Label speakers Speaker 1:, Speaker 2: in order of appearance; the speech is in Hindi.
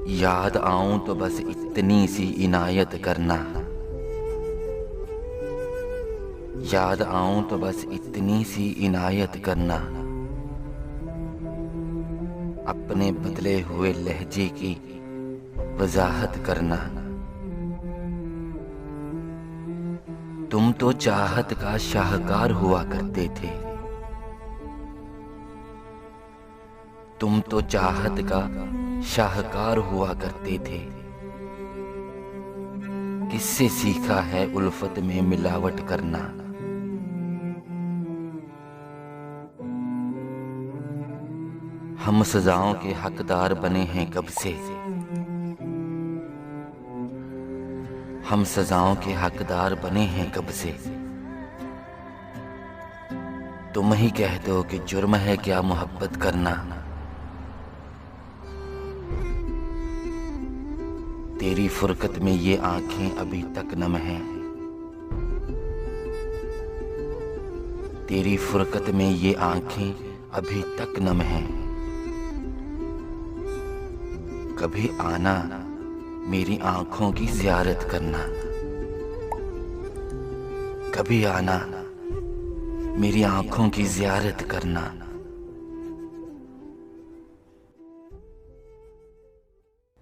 Speaker 1: याद आऊं तो बस इतनी सी इनायत करना। याद आऊं तो बस इतनी सी इनायत करना। अपने बदले हुए लहजे की वजाहत करना। तुम तो चाहत का शाहकार हुआ करते थे। तुम तो चाहत का शाहकार हुआ करते थे। किससे सीखा है उल्फत में मिलावट करना। हम सजाओं के हकदार बने हैं कब से। हम सजाओं के हकदार बने हैं कब से। तुम ही कह दो कि जुर्म है क्या मोहब्बत करना। तेरी फुरकत में ये आंखें अभी तक नम हैं। तेरी फुरकत में ये आंखें अभी तक नम हैं। कभी आना मेरी आंखों की ज़ियारत करना। कभी आना मेरी आंखों की ज़ियारत करना।